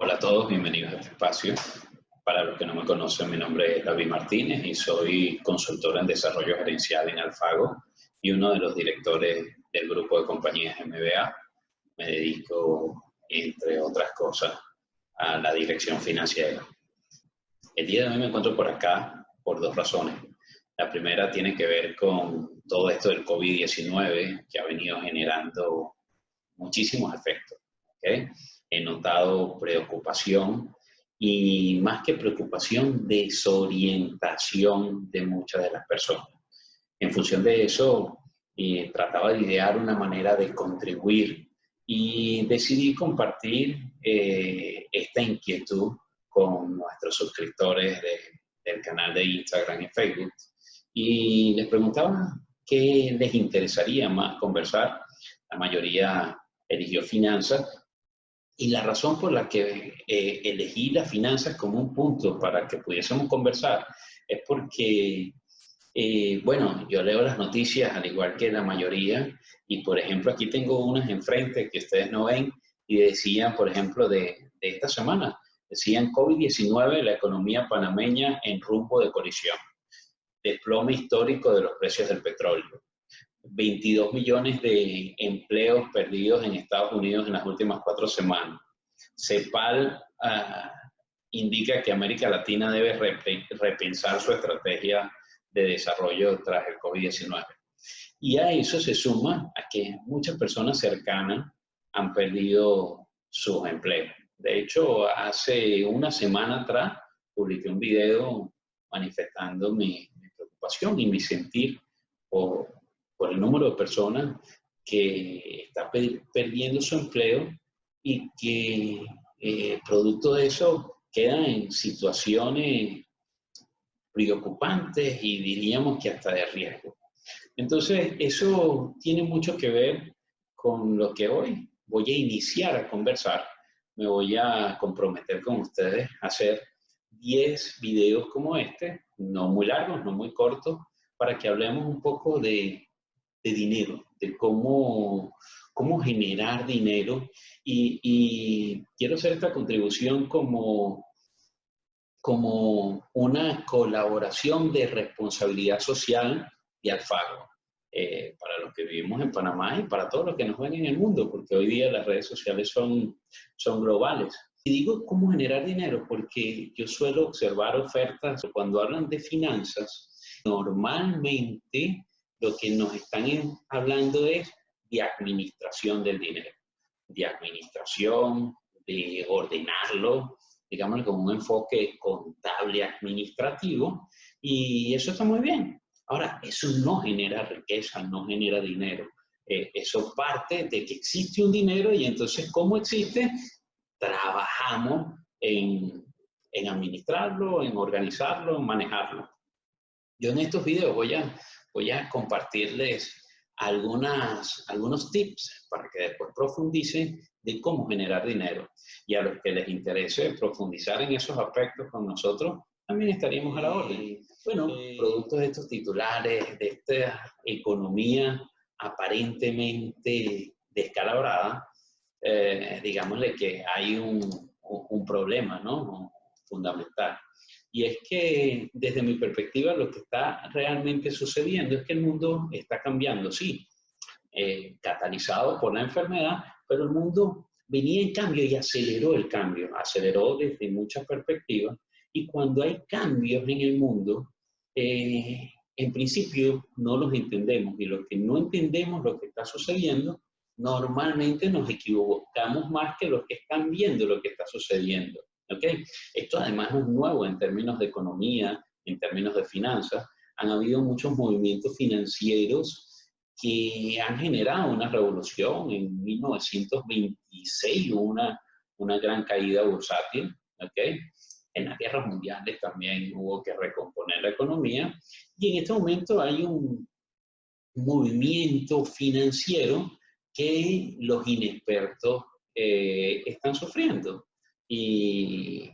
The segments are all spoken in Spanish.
Hola a todos, bienvenidos a este espacio. Para los que no me conocen, mi nombre es David Martínez y soy consultor en desarrollo gerencial en Alfago y uno de los directores del grupo de compañías MBA. Me dedico, entre otras cosas, a la dirección financiera. El día de hoy me encuentro por acá por dos razones. La primera tiene que ver con todo esto del COVID-19 que ha venido generando muchísimos efectos. ¿Okay? He notado preocupación y más que preocupación, desorientación de muchas de las personas. En función de eso, trataba de idear una manera de contribuir y decidí compartir esta inquietud con nuestros suscriptores del canal de Instagram y Facebook. Y les preguntaba qué les interesaría más conversar. La mayoría eligió finanzas. Y la razón por la que elegí las finanzas como un punto para que pudiésemos conversar es porque, bueno, yo leo las noticias al igual que la mayoría y, por ejemplo, aquí tengo unas enfrente que ustedes no ven y decían, por ejemplo, de esta semana, decían COVID-19, la economía panameña en rumbo de colisión, desplome histórico de los precios del petróleo. 22 millones de empleos perdidos en Estados Unidos en las últimas 4 semanas. CEPAL indica que América Latina debe repensar su estrategia de desarrollo tras el COVID-19. Y a eso se suma a que muchas personas cercanas han perdido sus empleos. De hecho, hace una semana atrás publiqué un video manifestando mi preocupación y mi sentir por el número de personas que está perdiendo su empleo y que producto de eso quedan en situaciones preocupantes y diríamos que hasta de riesgo. Entonces, eso tiene mucho que ver con lo que hoy voy a iniciar a conversar. Me voy a comprometer con ustedes a hacer 10 videos como este, no muy largos, no muy cortos, para que hablemos un poco de dinero, de cómo generar dinero y quiero hacer esta contribución como una colaboración de responsabilidad social de Alfago, para los que vivimos en Panamá y para todos los que nos ven en el mundo, porque hoy día las redes sociales son globales. Y digo cómo generar dinero porque yo suelo observar ofertas cuando hablan de finanzas, normalmente lo que nos están hablando es de administración del dinero, de administración, de ordenarlo, digamos, con un enfoque contable administrativo, y eso está muy bien. Ahora, eso no genera riqueza, no genera dinero. Eso parte de que existe un dinero y entonces, ¿cómo existe? Trabajamos en administrarlo, en organizarlo, en manejarlo. Yo en estos videos voy a compartirles algunos tips para que después profundicen de cómo generar dinero. Y a los que les interese profundizar en esos aspectos con nosotros, también estaríamos a la orden. Bueno, producto de estos titulares, de esta economía aparentemente descalabrada, digámosle que hay un problema, ¿no? Fundamental. Y es que, desde mi perspectiva, lo que está realmente sucediendo es que el mundo está cambiando, sí, catalizado por la enfermedad, pero el mundo venía en cambio y aceleró el cambio, aceleró desde muchas perspectivas. Y cuando hay cambios en el mundo, en principio no los entendemos. Y los que no entendemos lo que está sucediendo, normalmente nos equivocamos más que los que están viendo lo que está sucediendo. ¿Okay? Esto además es nuevo en términos de economía, en términos de finanzas. Han habido muchos movimientos financieros que han generado una revolución. En 1926 hubo una gran caída bursátil. ¿Okay? En las guerras mundiales también hubo que recomponer la economía. Y en este momento hay un movimiento financiero que los inexpertos están sufriendo. Y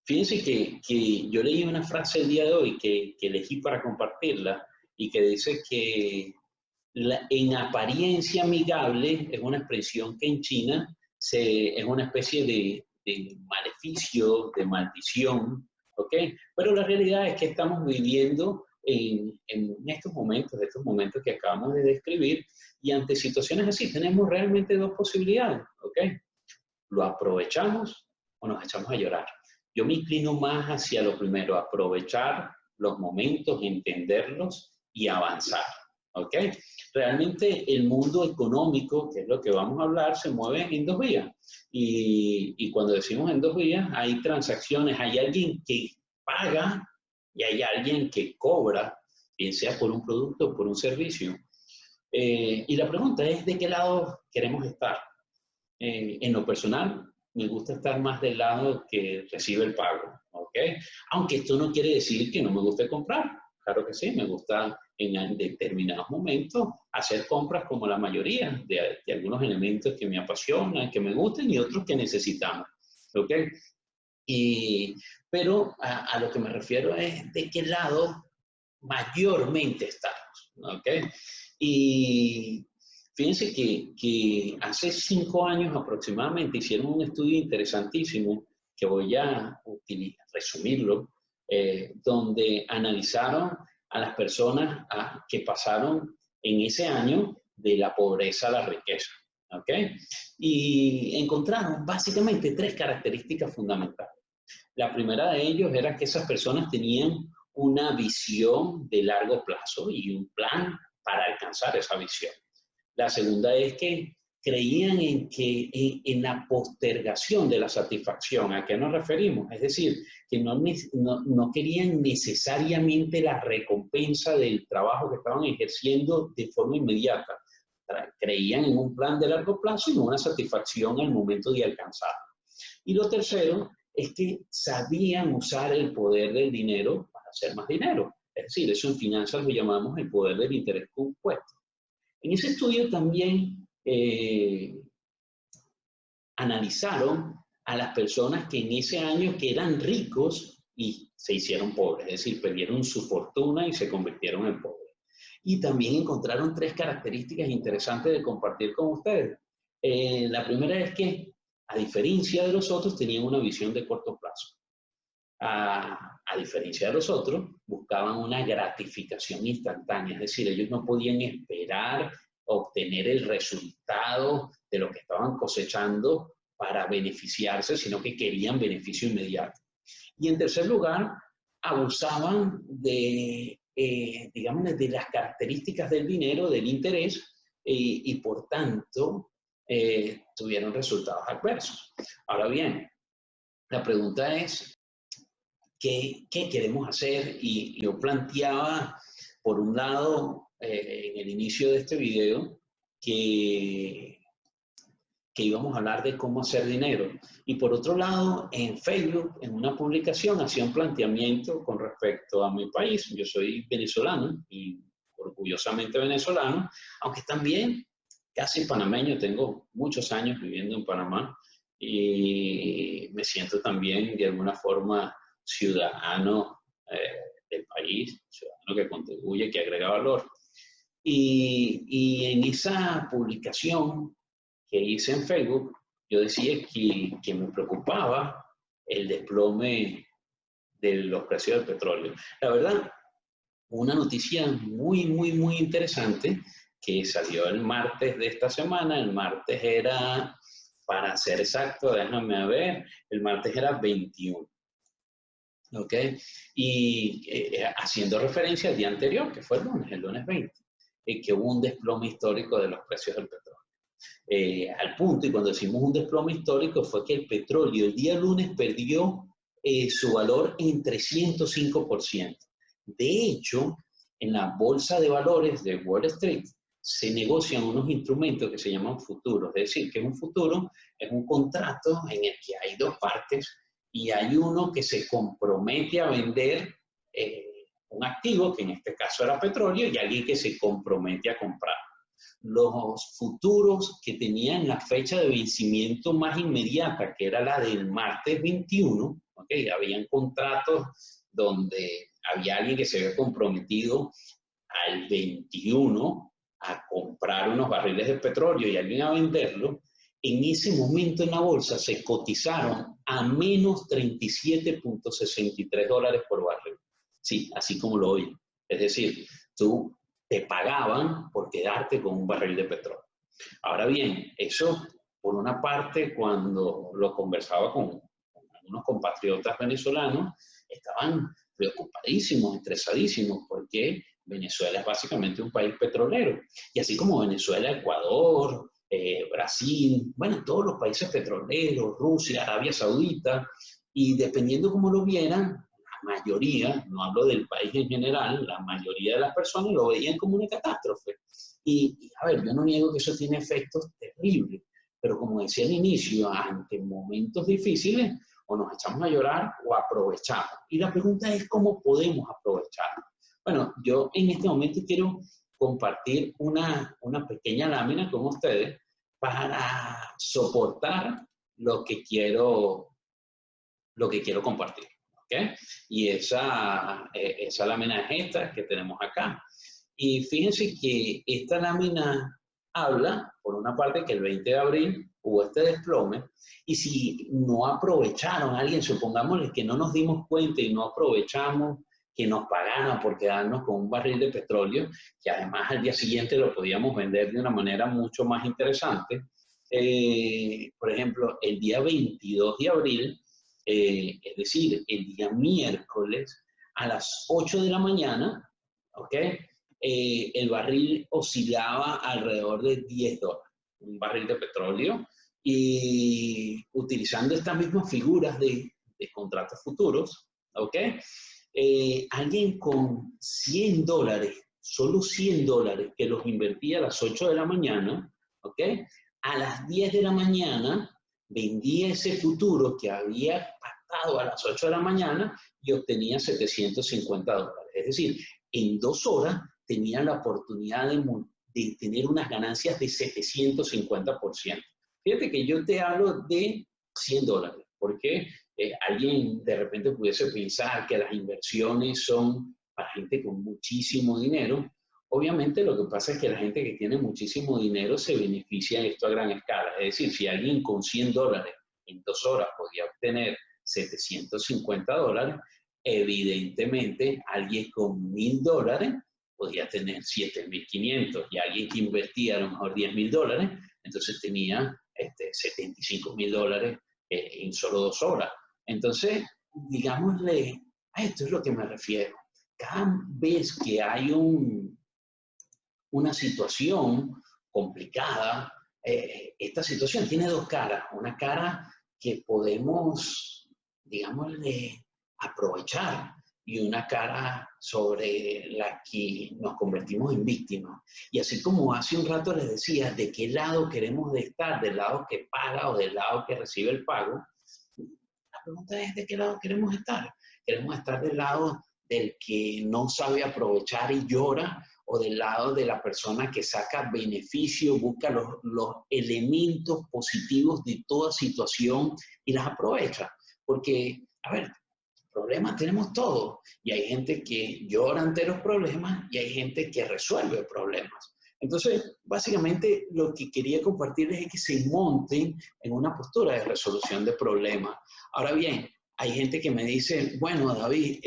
fíjense que yo leí una frase el día de hoy que elegí para compartirla y que dice que en apariencia amigable es una expresión que en China es una especie de maleficio, de maldición, ¿ok? Pero la realidad es que estamos viviendo en estos momentos que acabamos de describir, y ante situaciones así tenemos realmente dos posibilidades, ¿ok? Lo aprovechamos o nos echamos a llorar. Yo me inclino más hacia lo primero, aprovechar los momentos, entenderlos y avanzar, ¿ok? Realmente el mundo económico, que es lo que vamos a hablar, se mueve en dos vías. Y cuando decimos en dos vías, hay transacciones, hay alguien que paga y hay alguien que cobra, bien sea por un producto o por un servicio. Y la pregunta es, ¿de qué lado queremos estar? En lo personal, me gusta estar más del lado que recibe el pago, ¿ok? Aunque esto no quiere decir que no me guste comprar. Claro que sí, me gusta en determinados momentos hacer compras como la mayoría de algunos elementos que me apasionan, que me gustan y otros que necesitamos, ¿ok? Pero a lo que me refiero es de qué lado mayormente estamos, ¿ok? Y fíjense que hace 5 años aproximadamente hicieron un estudio interesantísimo que voy a resumirlo, donde analizaron a las personas que pasaron en ese año de la pobreza a la riqueza, ¿ok? Y encontraron básicamente 3 características fundamentales. La primera de ellos era que esas personas tenían una visión de largo plazo y un plan para alcanzar esa visión. La segunda es que creían en la postergación de la satisfacción. ¿A qué nos referimos? Es decir, que no querían necesariamente la recompensa del trabajo que estaban ejerciendo de forma inmediata. Creían en un plan de largo plazo y en una satisfacción al momento de alcanzarlo. Y lo tercero es que sabían usar el poder del dinero para hacer más dinero. Es decir, eso en finanzas lo llamamos el poder del interés compuesto. En ese estudio también analizaron a las personas que en ese año que eran ricos y se hicieron pobres, es decir, perdieron su fortuna y se convirtieron en pobres. Y también encontraron 3 características interesantes de compartir con ustedes. La primera es que, a diferencia de los otros, tenían una visión de corto plazo. A diferencia de los otros, buscaban una gratificación instantánea, es decir, ellos no podían esperar obtener el resultado de lo que estaban cosechando para beneficiarse, sino que querían beneficio inmediato. Y en tercer lugar, abusaban digamos, de las características del dinero, del interés, y por tanto tuvieron resultados adversos. Ahora bien, la pregunta es, ¿qué queremos hacer? Y yo planteaba, por un lado, en el inicio de este video, que íbamos a hablar de cómo hacer dinero. Y por otro lado, en Facebook, en una publicación, hacía un planteamiento con respecto a mi país. Yo soy venezolano y orgullosamente venezolano, aunque también casi panameño, tengo muchos años viviendo en Panamá y me siento también de alguna forma ciudadano del país, ciudadano que contribuye, que agrega valor. Y en esa publicación que hice en Facebook, yo decía que me preocupaba el desplome de los precios del petróleo. La verdad, una noticia muy interesante que salió el martes de esta semana. El martes era, para ser exacto, déjame ver, el martes era 21. ¿Ok? Y haciendo referencia al día anterior, que fue el lunes 20, que hubo un desplome histórico de los precios del petróleo. Al punto, y cuando decimos un desplome histórico, fue que el petróleo el día lunes perdió su valor en 305%. De hecho, en la bolsa de valores de Wall Street se negocian unos instrumentos que se llaman futuros. Es decir, que un futuro es un contrato en el que hay 2 partes y hay uno que se compromete a vender un activo, que en este caso era petróleo, y alguien que se compromete a comprar. Los futuros que tenían la fecha de vencimiento más inmediata, que era la del martes 21, ¿okay? Habían contratos donde había alguien que se había comprometido al 21 a comprar unos barriles de petróleo y alguien a venderlo. en ese momento en la bolsa se cotizaron a menos $37.63 por barril. Sí, así como lo oí. Es decir, tú te pagaban por quedarte con un barril de petróleo. Ahora bien, eso, por una parte, cuando lo conversaba con algunos compatriotas venezolanos, estaban preocupadísimos, estresadísimos, porque Venezuela es básicamente un país petrolero. Y así como Venezuela, Ecuador, Brasil, bueno, todos los países petroleros, Rusia, Arabia Saudita, y dependiendo cómo lo vieran, la mayoría, no hablo del país en general, la mayoría de las personas lo veían como una catástrofe. Y a ver, yo no niego que eso tiene efectos terribles, pero como decía al inicio, ante momentos difíciles, o nos echamos a llorar o aprovechamos. Y la pregunta es cómo podemos aprovechar. Bueno, yo en este momento quiero compartir una pequeña lámina con ustedes para soportar lo que quiero compartir. ¿Okay? Y esa lámina es esta que tenemos acá. Y fíjense que esta lámina habla, por una parte, que el 20 de abril hubo este desplome, y si no aprovecharon, alguien, supongámosle que no nos dimos cuenta y no aprovechamos que nos pagaran por quedarnos con un barril de petróleo, que además al día siguiente lo podíamos vender de una manera mucho más interesante. Por ejemplo, el día 22 de abril, es decir, el día miércoles, a las 8 de la mañana, ¿ok? El barril oscilaba alrededor de $10, un barril de petróleo, y utilizando estas mismas figuras de contratos futuros, ¿ok? Alguien con $100, solo $100, que los invertía a las 8 de la mañana, ¿ok? A las 10 de la mañana vendía ese futuro que había pactado a las 8 de la mañana y obtenía $750. Es decir, en 2 horas tenía la oportunidad de tener unas ganancias de 750%. Fíjate que yo te hablo de $100, porque alguien de repente pudiese pensar que las inversiones son para gente con muchísimo dinero. Obviamente lo que pasa es que la gente que tiene muchísimo dinero se beneficia de esto a gran escala. Es decir, si alguien con $100 en 2 horas podía obtener $750, evidentemente alguien con $1,000 podía tener 7.500, y alguien que invertía a lo mejor $10.000, entonces tenía $75.000 en solo 2 horas. Entonces, digámosle, a esto es lo que me refiero. Cada vez que hay una situación complicada, esta situación tiene 2 caras. Una cara que podemos, digámosle, aprovechar, y una cara sobre la que nos convertimos en víctimas. Y así como hace un rato les decía, ¿de qué lado queremos estar? ¿Del lado que paga o del lado que recibe el pago? La pregunta es, ¿de qué lado queremos estar? ¿Queremos estar del lado del que no sabe aprovechar y llora, o del lado de la persona que saca beneficio, busca los elementos positivos de toda situación y las aprovecha? Porque, a ver, problemas tenemos todos, y hay gente que llora ante los problemas y hay gente que resuelve problemas. Entonces, básicamente lo que quería compartirles es que se monten en una postura de resolución de problemas. Ahora bien, hay gente que me dice, bueno, David,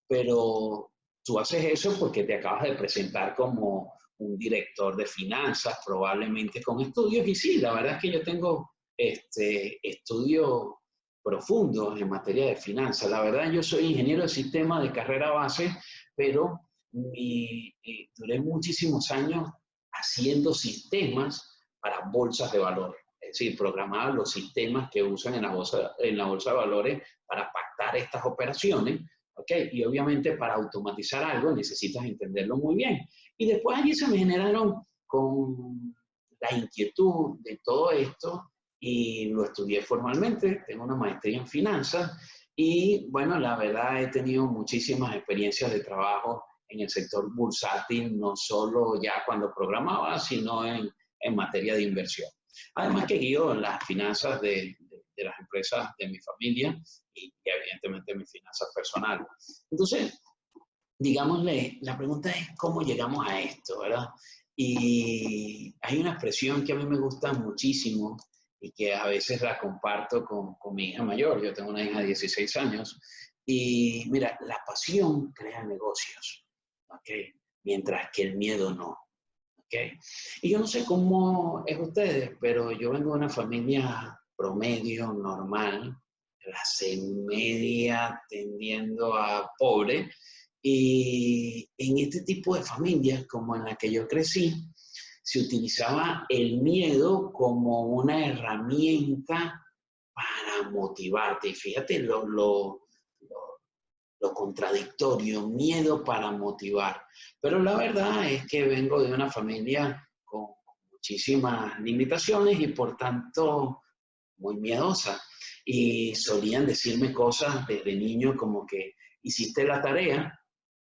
pero tú haces eso porque te acabas de presentar como un director de finanzas, probablemente con estudios, y sí, la verdad es que yo tengo estudios profundos en materia de finanzas. La verdad, yo soy ingeniero de sistema de carrera base, pero duré muchísimos años haciendo sistemas para bolsas de valores. Es decir, programaba los sistemas que usan en la bolsa de valores para pactar estas operaciones, ¿ok? Y obviamente para automatizar algo necesitas entenderlo muy bien. Y después allí se me generaron con la inquietud de todo esto, y lo estudié formalmente. Tengo una maestría en finanzas y, bueno, la verdad he tenido muchísimas experiencias de trabajo en el sector bursátil, no solo ya cuando programaba, sino en materia de inversión. Además que guío las finanzas de las empresas de mi familia y evidentemente mis finanzas personales. Entonces, digámosle, la pregunta es cómo llegamos a esto, ¿verdad? Y hay una expresión que a mí me gusta muchísimo y que a veces la comparto con mi hija mayor. Yo tengo una hija de 16 años. Y mira, la pasión crea negocios, ¿ok? Mientras que el miedo no. ¿Okay? Y yo no sé cómo es ustedes, pero yo vengo de una familia promedio, normal, clase media tendiendo a pobre, y en este tipo de familias como en la que yo crecí, se utilizaba el miedo como una herramienta para motivarte. Y fíjate lo contradictorio, miedo para motivar. Pero la verdad es que vengo de una familia con muchísimas limitaciones y por tanto muy miedosa. Y solían decirme cosas desde niño como que hiciste la tarea,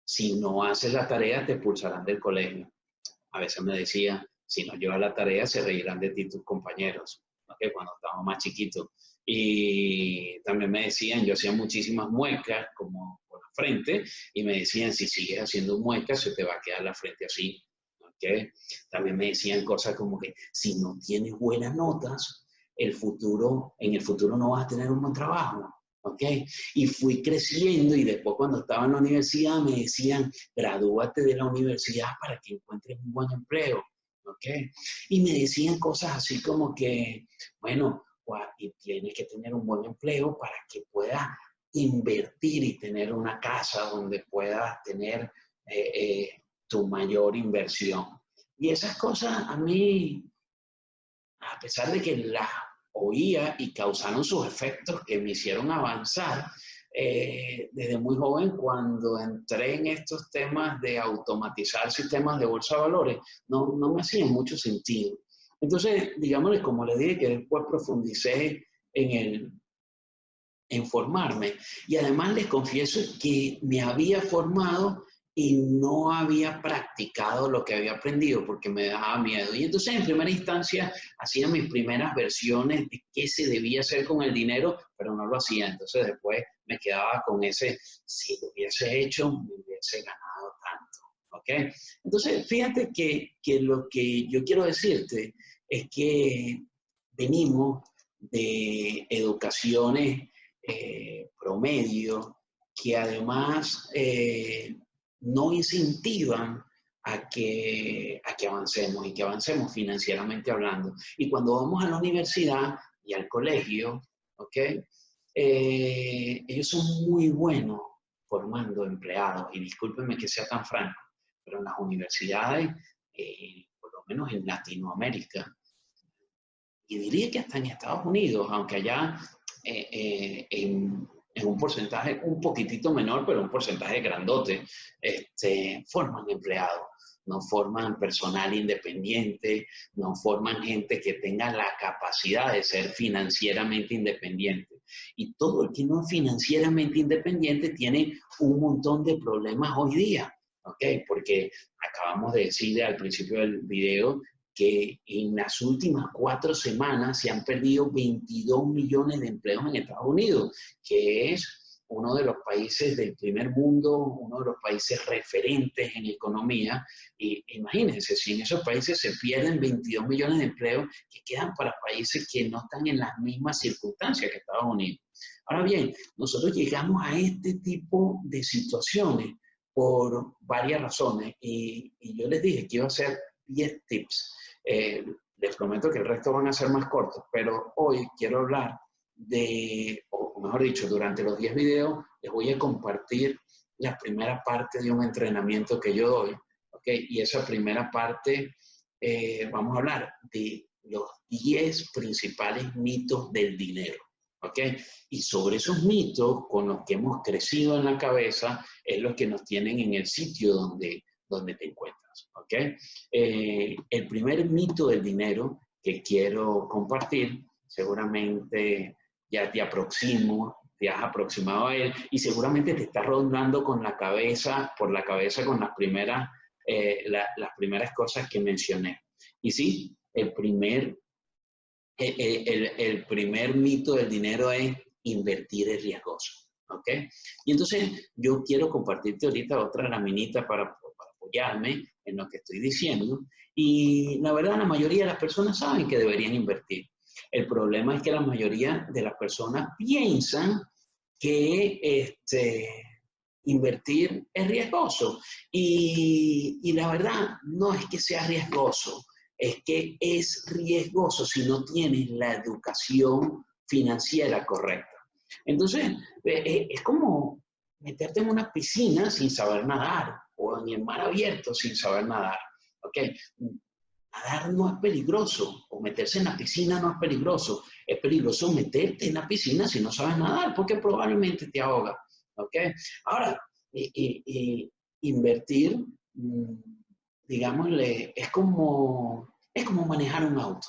si no haces la tarea te expulsarán del colegio. A veces me decían, si no llevas la tarea se reirán de ti tus compañeros, ¿no? Que cuando estaba más chiquito. Y también me decían, yo hacía muchísimas muecas como por la frente y me decían, si sigues haciendo muecas se te va a quedar la frente así. ¿Okay? También me decían cosas como que si no tienes buenas notas, en el futuro no vas a tener un buen trabajo. ¿Okay? Y fui creciendo y después cuando estaba en la universidad me decían, gradúate de la universidad para que encuentres un buen empleo. ¿Okay? Y me decían cosas así como que, bueno, y tienes que tener un buen empleo para que puedas invertir y tener una casa donde puedas tener tu mayor inversión. Y esas cosas a mí, a pesar de que las oía y causaron sus efectos que me hicieron avanzar, desde muy joven cuando entré en estos temas de automatizar sistemas de bolsa de valores, no me hacían mucho sentido. Entonces, digámosle, como le dije, que después profundicé en formarme. Y además les confieso que me había formado y no había practicado lo que había aprendido porque me daba miedo. Y entonces en primera instancia hacía mis primeras versiones de qué se debía hacer con el dinero, pero no lo hacía. Entonces después me quedaba con ese, si lo hubiese hecho, me hubiese ganado tanto. ¿Okay? Entonces fíjate que lo que yo quiero decirte es que venimos de educaciones promedio que además no incentivan a que avancemos y que avancemos financieramente hablando. Y cuando vamos a la universidad y al colegio, ¿ok? Ellos son muy buenos formando empleados. Y discúlpenme que sea tan franco, pero en las universidades, por lo menos en Latinoamérica, y diría que hasta en Estados Unidos, aunque allá en un porcentaje un poquitito menor, pero un porcentaje grandote, forman empleados, no forman personal independiente, no forman gente que tenga la capacidad de ser financieramente independiente. Y todo el que no es financieramente independiente tiene un montón de problemas hoy día, ¿ok? Porque acabamos de decirle al principio del video que en las últimas 4 semanas se han perdido 22 millones de empleos en Estados Unidos, que es uno de los países del primer mundo, uno de los países referentes en economía. Y imagínense, si en esos países se pierden 22 millones de empleos, que quedan para países que no están en las mismas circunstancias que Estados Unidos. Ahora bien, nosotros llegamos a este tipo de situaciones por varias razones y yo les dije que iba a hacer 10 tips. Les prometo que el resto van a ser más cortos, pero hoy quiero hablar o mejor dicho, durante los 10 videos les voy a compartir la primera parte de un entrenamiento que yo doy, ¿ok? Y esa primera parte vamos a hablar de los 10 principales mitos del dinero, ¿ok? Y sobre esos mitos con los que hemos crecido en la cabeza es los que nos tienen en el sitio donde te encuentras. ¿Okay? El primer mito del dinero que quiero compartir, seguramente ya te has aproximado a él y seguramente te está rondando por la cabeza con las primeras cosas que mencioné. Y sí, el primer mito del dinero es invertir es riesgoso. ¿Ok? Y entonces yo quiero compartirte ahorita otra laminita para apoyarme en lo que estoy diciendo. Y la verdad, la mayoría de las personas saben que deberían invertir. El problema es que la mayoría de las personas piensan que invertir es riesgoso. Y la verdad, no es que sea riesgoso, es que es riesgoso si no tienes la educación financiera correcta. Entonces, es como meterte en una piscina sin saber nadar o en el mar abierto sin saber nadar. ¿Ok? Nadar no es peligroso, o meterse en la piscina no es peligroso meterte en la piscina si no sabes nadar, porque probablemente te ahoga, ¿ok? Ahora, invertir, digámosle, es como manejar un auto.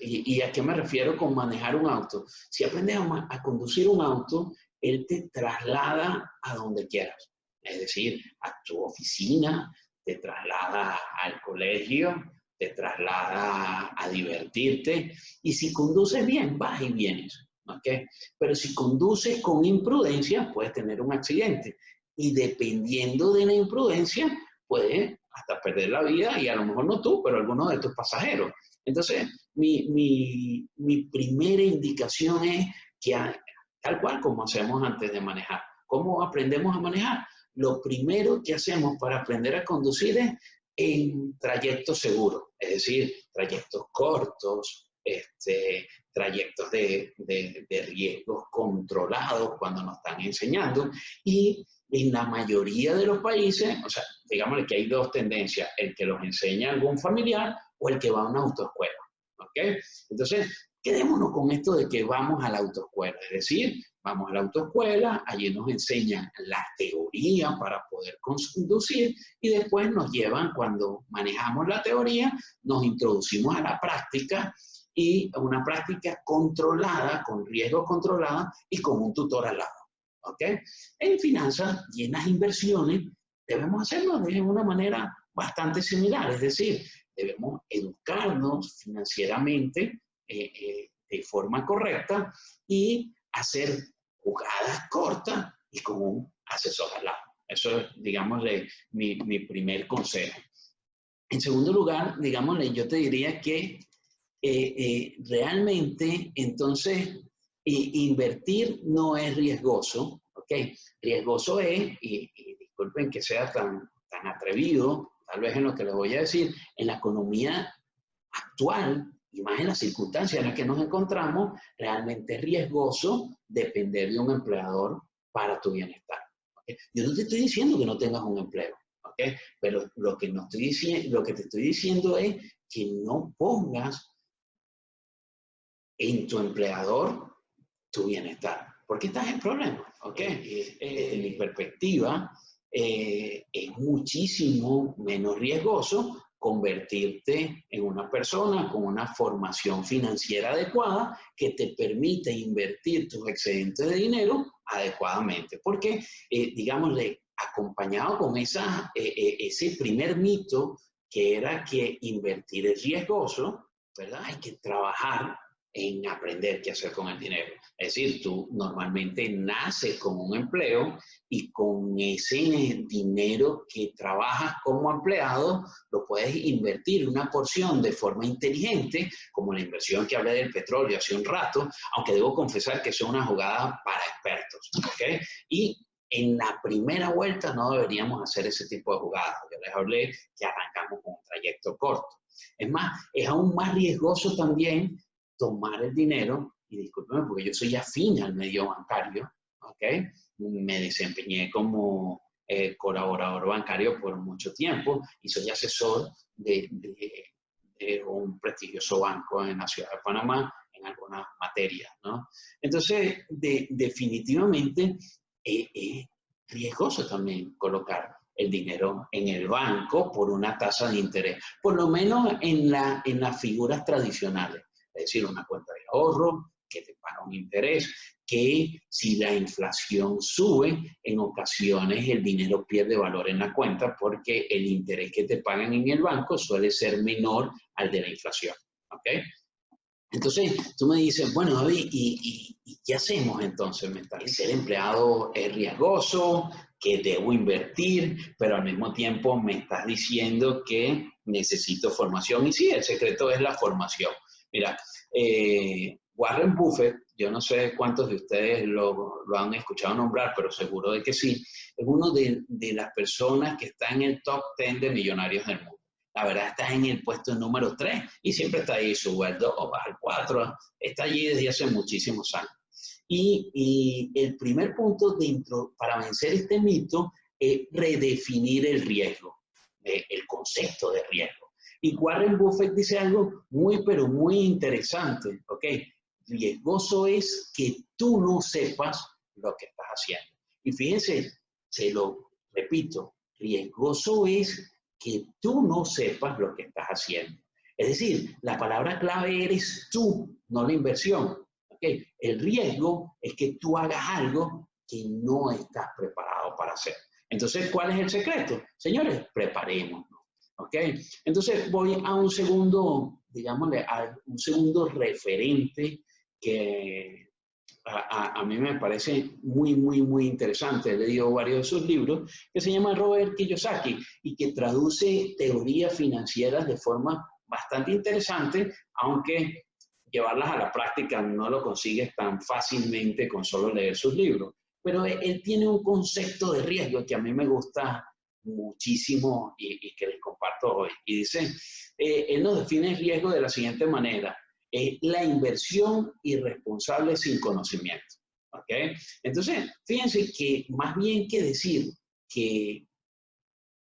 ¿Y a qué me refiero con manejar un auto? Si aprendes a conducir un auto, él te traslada a donde quieras, es decir, a tu oficina, te traslada al colegio, te traslada a divertirte, y si conduces bien, vas y vienes, ¿ok? Pero si conduces con imprudencia, puedes tener un accidente, y dependiendo de la imprudencia, puedes hasta perder la vida, y a lo mejor no tú, pero alguno de tus pasajeros. Entonces, mi primera indicación es que, tal cual como hacemos antes de manejar, ¿cómo aprendemos a manejar? Lo primero que hacemos para aprender a conducir es en trayectos seguros, es decir, trayectos cortos, trayectos de riesgos controlados cuando nos están enseñando. Y en la mayoría de los países, o sea, digamos que hay dos tendencias, el que los enseña algún familiar o el que va a una autoescuela, ¿ok? Entonces, quedémonos con esto de que vamos a la autoescuela, es decir, vamos a la autoescuela, allí nos enseñan la teoría para poder conducir y después nos llevan, cuando manejamos la teoría, nos introducimos a la práctica, y a una práctica controlada, con riesgo controlado y con un tutor al lado. ¿Ok? En finanzas y en las inversiones debemos hacerlo de una manera bastante similar, es decir, debemos educarnos financieramente de forma correcta y hacer jugadas cortas y con un asesor al lado. Eso es, digámosle, mi primer consejo. En segundo lugar, digámosle, yo te diría que realmente, entonces, invertir no es riesgoso, ¿ok? Riesgoso es, y disculpen que sea tan atrevido, tal vez en lo que les voy a decir, en la economía actual, y más en las circunstancias en las que nos encontramos, realmente es riesgoso depender de un empleador para tu bienestar. ¿Okay? Yo no te estoy diciendo que no tengas un empleo, ¿okay? Pero lo que te estoy diciendo es que no pongas en tu empleador tu bienestar, porque estás en problemas, ¿ok? Desde mi perspectiva, es muchísimo menos riesgoso convertirte en una persona con una formación financiera adecuada que te permite invertir tus excedentes de dinero adecuadamente. Porque, digámosle, acompañado con ese primer mito que era que invertir es riesgoso, ¿verdad? Hay que trabajar en aprender qué hacer con el dinero. Es decir, tú normalmente naces con un empleo y con ese dinero que trabajas como empleado lo puedes invertir una porción de forma inteligente, como la inversión que hablé del petróleo hace un rato, aunque debo confesar que es una jugada para expertos, ¿ok? Y en la primera vuelta no deberíamos hacer ese tipo de jugadas. Yo les hablé que arrancamos con un trayecto corto. Es más, es aún más riesgoso también tomar el dinero, y discúlpeme porque yo soy afín al medio bancario, ¿ok? Me desempeñé como colaborador bancario por mucho tiempo y soy asesor de un prestigioso banco en la ciudad de Panamá en algunas materias, ¿no? Entonces, definitivamente es riesgoso también colocar el dinero en el banco por una tasa de interés, por lo menos en las figuras tradicionales. Es decir, una cuenta de ahorro que te paga un interés, que si la inflación sube, en ocasiones el dinero pierde valor en la cuenta porque el interés que te pagan en el banco suele ser menor al de la inflación. ¿Ok? Entonces, tú me dices, bueno, David, ¿y qué hacemos entonces? ¿Ser empleado es riesgoso? que debo invertir, pero al mismo tiempo me estás diciendo que necesito formación. Y sí, el secreto es la formación. Mira, Warren Buffett, yo no sé cuántos de ustedes lo han escuchado nombrar, pero seguro de que sí, es uno de las personas que está en el top 10 de millonarios del mundo. La verdad está en el puesto número 3 y siempre está ahí, sube al 2, baja al 4, está allí desde hace muchísimos años. Y el primer punto para vencer este mito es redefinir el riesgo, el concepto de riesgo. Y Warren Buffett dice algo muy, pero muy interesante, ¿ok? Riesgoso es que tú no sepas lo que estás haciendo. Y fíjense, se lo repito, riesgoso es que tú no sepas lo que estás haciendo. Es decir, la palabra clave eres tú, no la inversión. ¿Okay? El riesgo es que tú hagas algo que no estás preparado para hacer. Entonces, ¿cuál es el secreto? Señores, preparémonos. ¿Ok? Entonces, voy a un segundo, digámosle, a un segundo referente que a mí me parece muy, muy, muy interesante. He leído varios de sus libros, que se llama Robert Kiyosaki y que traduce teorías financieras de forma bastante interesante, aunque llevarlas a la práctica no lo consigues tan fácilmente con solo leer sus libros. Pero él tiene un concepto de riesgo que a mí me gusta muchísimo y que les comparto hoy. Y dice, él nos define el riesgo de la siguiente manera. Es la inversión irresponsable sin conocimiento. ¿Ok? Entonces, fíjense que más bien que decir que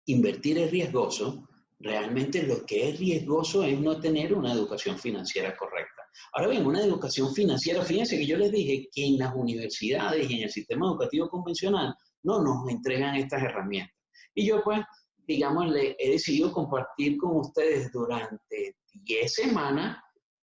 invertir es riesgoso, realmente lo que es riesgoso es no tener una educación financiera correcta. Ahora bien, una educación financiera, fíjense que yo les dije que en las universidades y en el sistema educativo convencional no nos entregan estas herramientas. Y yo pues, digamos, he decidido compartir con ustedes durante 10 semanas,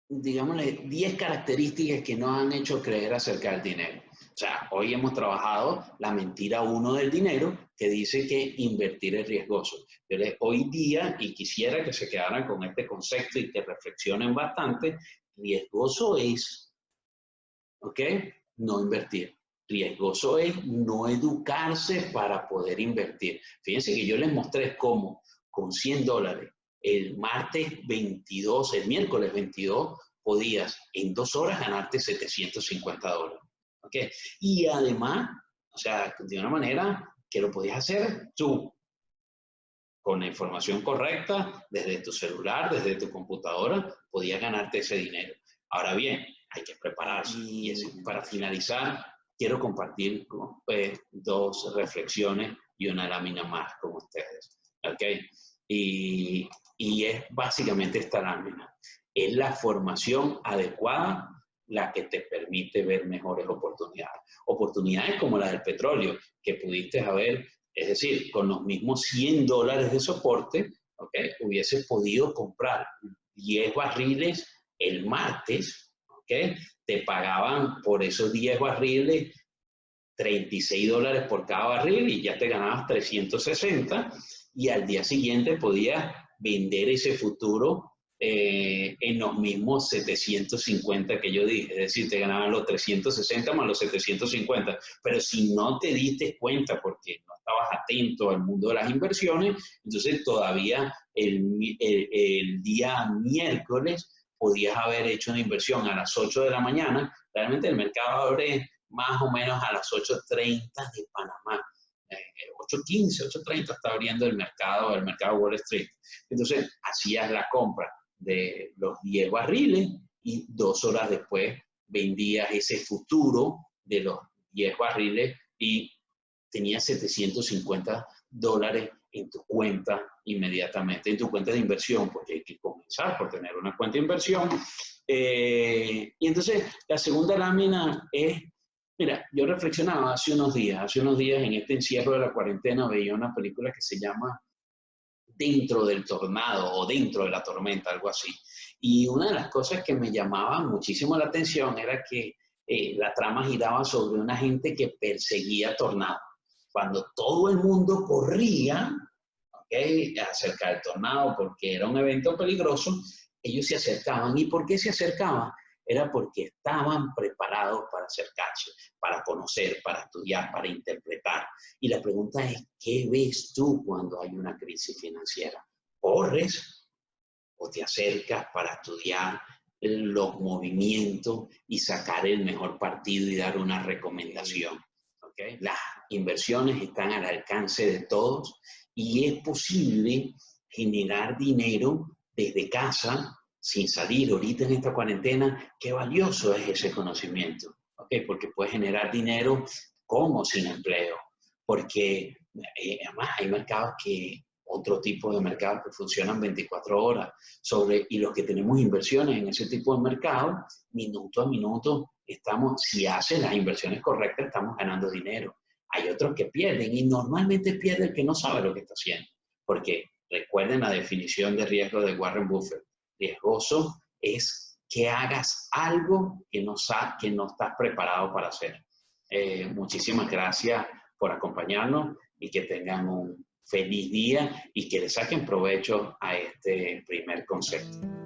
digámosle, 10 características que nos han hecho creer acerca del dinero. O sea, hoy hemos trabajado la mentira 1 del dinero, que dice que invertir es riesgoso. Pero hoy día, y quisiera que se quedaran con este concepto y que reflexionen bastante, riesgoso es, ¿ok? No invertir. Riesgoso es no educarse para poder invertir. Fíjense que yo les mostré cómo con $100 el miércoles 22, podías en 2 horas ganarte $750. ¿Ok? Y además, o sea, de una manera que lo podías hacer tú, con la información correcta, desde tu celular, desde tu computadora, podías ganarte ese dinero. Ahora bien, hay que prepararse. Y para finalizar, quiero compartir 2 reflexiones y una lámina más con ustedes. ¿Ok? Y es básicamente esta lámina. Es la formación adecuada la que te permite ver mejores oportunidades. Oportunidades como la del petróleo, que pudiste haber, es decir, con los mismos $100 de soporte, ¿okay? Hubieses podido comprar 10 barriles el martes, ¿okay? Te pagaban por esos 10 barriles $36 por cada barril y ya te ganabas 360 y al día siguiente podías vender ese futuro en los mismos 750 que yo dije, es decir, te ganaban los 360 más los 750, pero si no te diste cuenta porque no estabas atento al mundo de las inversiones, entonces todavía el día miércoles podías haber hecho una inversión a las 8 de la mañana, realmente el mercado abre más o menos a las 8:30 de Panamá. 8:15, 8:30 está abriendo el mercado Wall Street. Entonces, hacías la compra de los 10 barriles y 2 horas después vendías ese futuro de los 10 barriles y tenías $750 en tu cuenta inmediatamente, en tu cuenta de inversión, porque hay que comenzar por tener una cuenta de inversión. Y entonces, la segunda lámina es, mira, yo reflexionaba hace unos días en este encierro de la cuarentena, veía una película que se llama Dentro del Tornado o Dentro de la Tormenta, algo así. Y una de las cosas que me llamaba muchísimo la atención era que la trama giraba sobre una gente que perseguía tornados. Cuando todo el mundo corría, ¿okay?, acerca del tornado porque era un evento peligroso, ellos se acercaban. ¿Y por qué se acercaban? era porque estaban preparados para hacer catch, para conocer, para estudiar, para interpretar. Y la pregunta es, ¿qué ves tú cuando hay una crisis financiera? ¿Corres o te acercas para estudiar los movimientos y sacar el mejor partido y dar una recomendación? ¿Okay? Las inversiones están al alcance de todos y es posible generar dinero desde casa sin salir. Ahorita en esta cuarentena, qué valioso es ese conocimiento, ¿okay? Porque puedes generar dinero como sin empleo, porque además hay mercados otro tipo de mercados que funcionan 24 horas, y los que tenemos inversiones en ese tipo de mercado, minuto a minuto, si haces las inversiones correctas, estamos ganando dinero. Hay otros que pierden y normalmente pierde el que no sabe lo que está haciendo, porque recuerden la definición de riesgo de Warren Buffett. Riesgoso es que hagas algo que no estás preparado para hacer. Muchísimas gracias por acompañarnos y que tengan un feliz día y que le saquen provecho a este primer concepto.